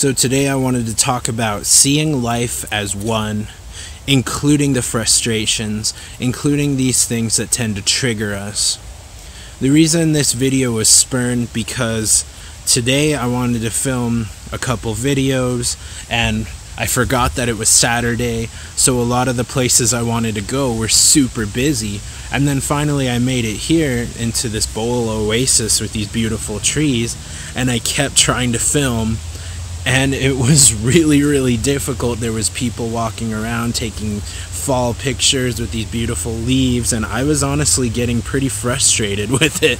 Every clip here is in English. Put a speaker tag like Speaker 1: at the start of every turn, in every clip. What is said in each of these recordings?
Speaker 1: So today I wanted to talk about seeing life as one, including the frustrations, including these things that tend to trigger us. The reason this video was spurned because today I wanted to film a couple videos and I forgot that it was Saturday, so a lot of the places I wanted to go were super busy. And then finally I made it here into this bowl oasis with these beautiful trees, and I kept trying to film, and it was really difficult. There was people walking around taking fall pictures with these beautiful leaves, and I was honestly getting pretty frustrated with it.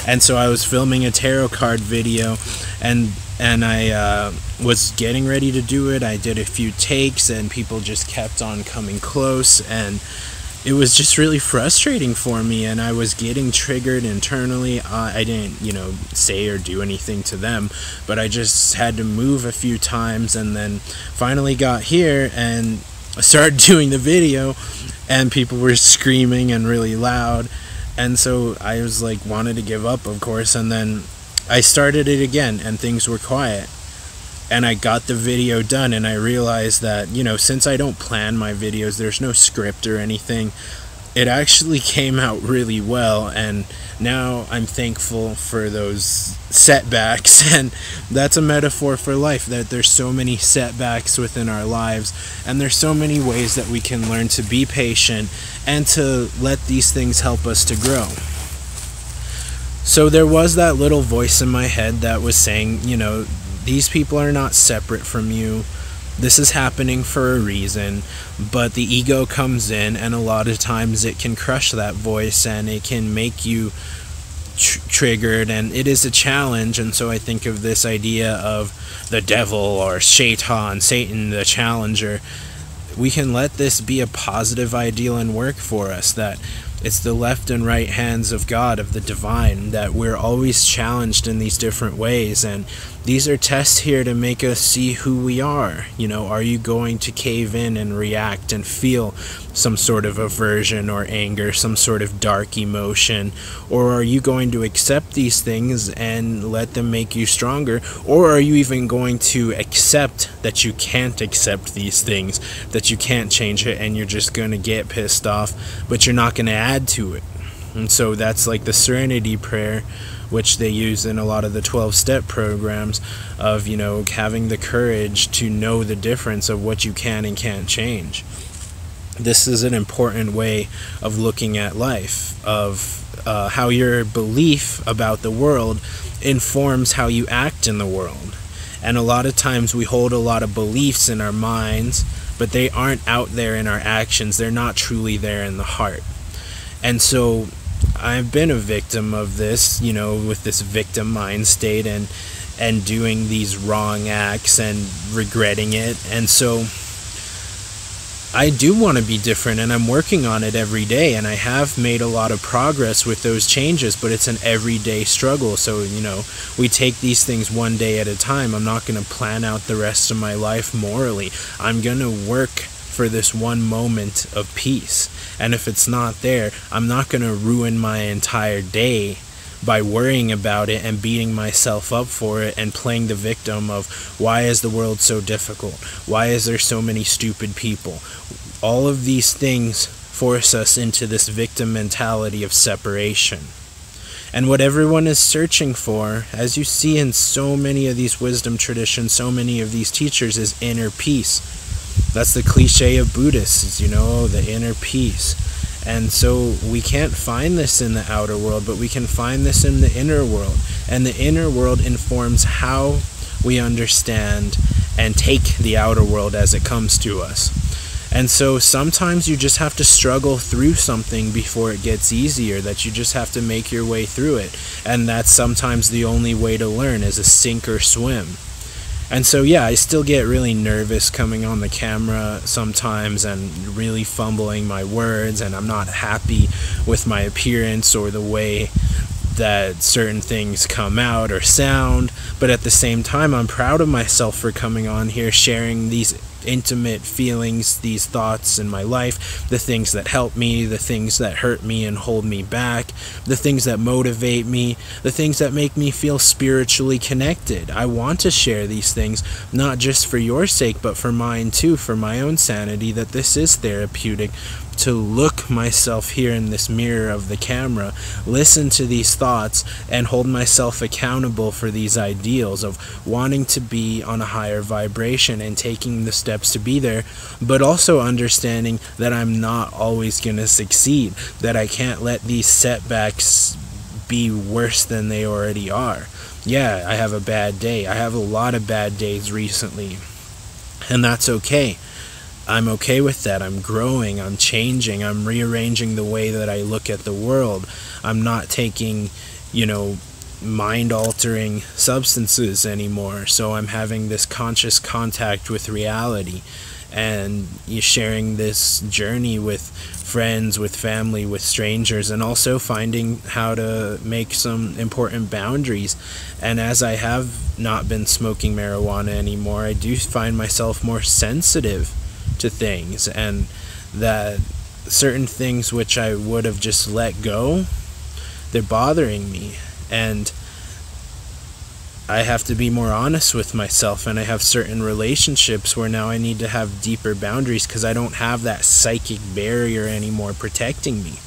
Speaker 1: And so I was filming a tarot card video, and I was getting ready to do it. I did a few takes and people just kept on coming close, and it was just really frustrating for me, and I was getting triggered internally. I didn't, say or do anything to them, but I just had to move a few times, and then finally got here and started doing the video, and people were screaming and really loud, and so I was like, wanted to give up, of course, and then I started it again, and things were quiet. And I got the video done, and I realized that, since I don't plan my videos, there's no script or anything, it actually came out really well, and now I'm thankful for those setbacks. And that's a metaphor for life, that there's so many setbacks within our lives, and there's so many ways that we can learn to be patient and to let these things help us to grow. So there was that little voice in my head that was saying, these people are not separate from you. This is happening for a reason. But the ego comes in, and a lot of times it can crush that voice, and it can make you triggered, and it is a challenge. And so I think of this idea of the devil or Shaitan, Satan, the challenger. We can let this be a positive ideal and work for us, that it's the left and right hands of God, of the divine, that we're always challenged in these different ways, and these are tests here to make us see who we are. Are you going to cave in and react and feel some sort of aversion or anger, some sort of dark emotion, or are you going to accept these things and let them make you stronger, or are you even going to accept that you can't accept these things, that you can't change it, and you're just going to get pissed off, but you're not going to add to it? And so that's like the serenity prayer, which they use in a lot of the 12-step programs, of having the courage to know the difference of what you can and can't change. This is an important way of looking at life, of how your belief about the world informs how you act in the world. And a lot of times we hold a lot of beliefs in our minds, but they aren't out there in our actions. They're not truly there in the heart. And so I've been a victim of this, with this victim mind state, and doing these wrong acts and regretting it. And so I do want to be different, and I'm working on it every day, and I have made a lot of progress with those changes, but it's an everyday struggle. So, we take these things one day at a time. I'm not going to plan out the rest of my life morally. I'm going to work for this one moment of peace. And if it's not there, I'm not going to ruin my entire day by worrying about it and beating myself up for it and playing the victim of, why is the world so difficult? Why is there so many stupid people? All of these things force us into this victim mentality of separation. And what everyone is searching for, as you see in so many of these wisdom traditions, so many of these teachers, is inner peace. That's the cliche of Buddhists, the inner peace. And so we can't find this in the outer world, but we can find this in the inner world. And the inner world informs how we understand and take the outer world as it comes to us. And so sometimes you just have to struggle through something before it gets easier, that you just have to make your way through it. And that's sometimes the only way to learn, is a sink or swim. And so yeah, I still get really nervous coming on the camera sometimes and really fumbling my words, and I'm not happy with my appearance or the way that certain things come out or sound. But at the same time, I'm proud of myself for coming on here, sharing these intimate feelings, these thoughts in my life, the things that help me, the things that hurt me and hold me back, the things that motivate me, the things that make me feel spiritually connected. I want to share these things, not just for your sake, but for mine too, for my own sanity, that this is therapeutic. To look myself here in this mirror of the camera, listen to these thoughts, and hold myself accountable for these ideals of wanting to be on a higher vibration and taking the steps to be there, but also understanding that I'm not always going to succeed, that I can't let these setbacks be worse than they already are. Yeah, I have a bad day. I have a lot of bad days recently, and that's okay. I'm okay with that. I'm growing, I'm changing, I'm rearranging the way that I look at the world. I'm not taking, mind-altering substances anymore. So I'm having this conscious contact with reality, and sharing this journey with friends, with family, with strangers, and also finding how to make some important boundaries. And as I have not been smoking marijuana anymore, I do find myself more sensitive to things, and that certain things which I would have just let go, they're bothering me, and I have to be more honest with myself. And I have certain relationships where now I need to have deeper boundaries because I don't have that psychic barrier anymore protecting me.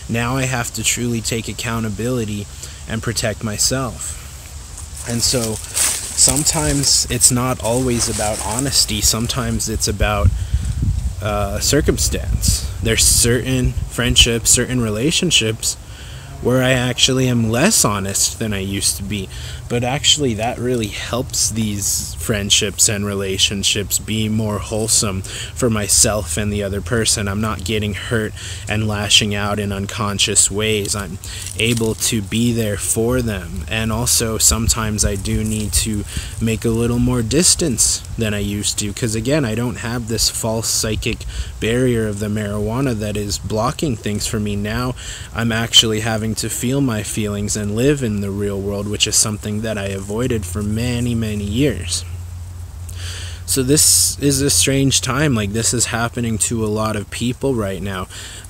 Speaker 1: Now I have to truly take accountability and protect myself. And so sometimes it's not always about honesty. Sometimes it's about circumstance. There's certain friendships, certain relationships where I actually am less honest than I used to be. But actually that really helps these friendships and relationships be more wholesome for myself and the other person. I'm not getting hurt and lashing out in unconscious ways. I'm able to be there for them. And also sometimes I do need to make a little more distance than I used to, because again, I don't have this false psychic barrier of the marijuana that is blocking things for me. Now I'm actually having to feel my feelings and live in the real world, which is something that I avoided for many, many years. So this is a strange time. Like, this is happening to a lot of people right now.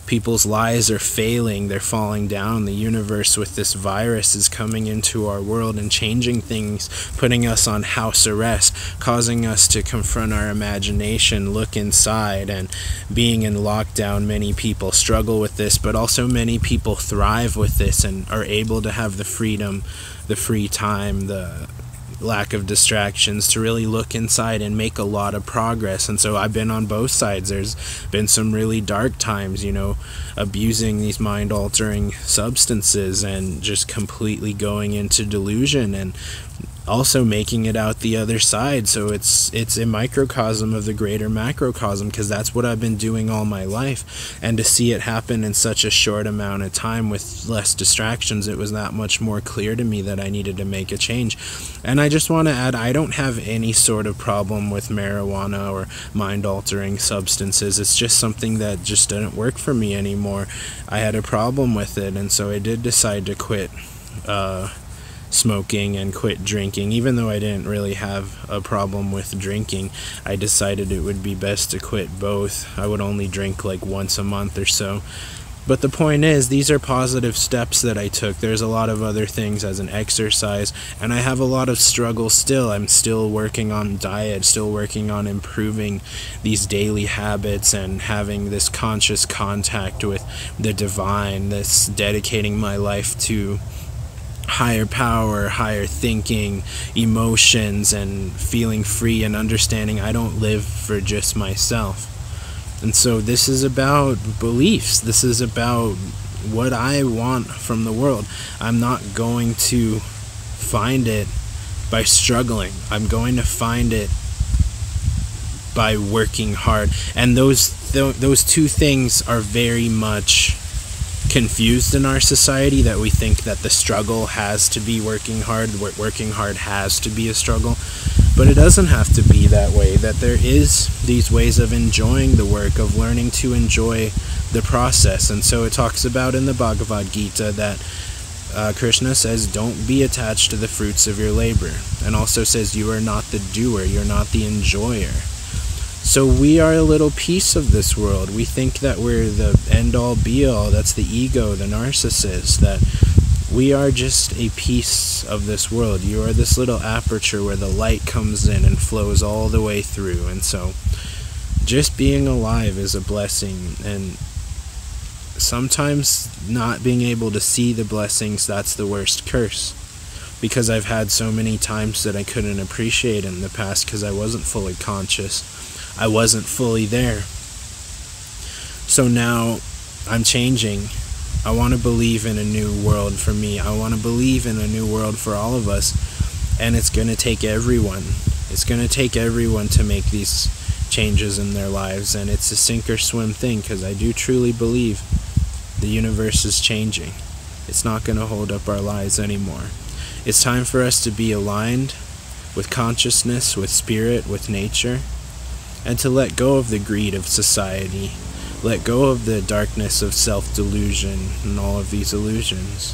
Speaker 1: People's lives are failing, they're falling down. The universe with this virus is coming into our world and changing things, putting us on house arrest, causing us to confront our imagination, look inside, and being in lockdown. Many people struggle with this, but also many people thrive with this and are able to have the freedom, the free time, the lack of distractions to really look inside and make a lot of progress. And so I've been on both sides. There's been some really dark times, abusing these mind-altering substances and just completely going into delusion, and also making it out the other side. So it's a microcosm of the greater macrocosm, because that's what I've been doing all my life. And to see it happen in such a short amount of time with less distractions, it was that much more clear to me that I needed to make a change. And I just want to add, I don't have any sort of problem with marijuana or mind-altering substances. It's just something that just didn't work for me anymore. I had a problem with it, and so I did decide to quit smoking and quit drinking. Even though I didn't really have a problem with drinking, I decided it would be best to quit both. I would only drink like once a month or so. But the point is, these are positive steps that I took. There's a lot of other things as an exercise, and I have a lot of struggle still. I'm still working on diet, still working on improving these daily habits and having this conscious contact with the divine, this dedicating my life to higher power, higher thinking, emotions, and feeling free and understanding I don't live for just myself. And so this is about beliefs. This is about what I want from the world. I'm not going to find it by struggling. I'm going to find it by working hard. And those two things are very much confused in our society, that we think that the struggle has to be working hard has to be a struggle. But it doesn't have to be that way, that there is these ways of enjoying the work, of learning to enjoy the process. And so it talks about in the Bhagavad Gita that Krishna says, don't be attached to the fruits of your labor, and also says you are not the doer, you're not the enjoyer. So we are a little piece of this world. We think that we're the end-all be-all. That's the ego, the narcissist, that we are just a piece of this world. You are this little aperture where the light comes in and flows all the way through. And so just being alive is a blessing, and sometimes not being able to see the blessings, that's the worst curse, because I've had so many times that I couldn't appreciate in the past because I wasn't fully conscious. I wasn't fully there. So now I'm changing. I want to believe in a new world for me. I want to believe in a new world for all of us. And it's going to take everyone. It's going to take everyone to make these changes in their lives. And it's a sink or swim thing, because I do truly believe the universe is changing. It's not going to hold up our lives anymore. It's time for us to be aligned with consciousness, with spirit, with nature, and to let go of the greed of society. Let go of the darkness of self-delusion and all of these illusions.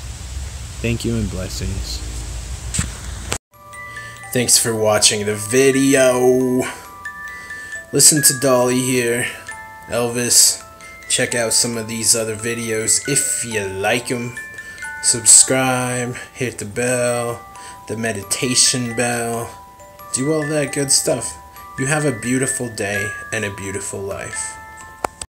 Speaker 1: Thank you and blessings. Thanks for watching the video. Listen to Dolly here. Elvis. Check out some of these other videos if you like them. Subscribe. Hit the bell. The meditation bell. Do all that good stuff. You have a beautiful day and a beautiful life.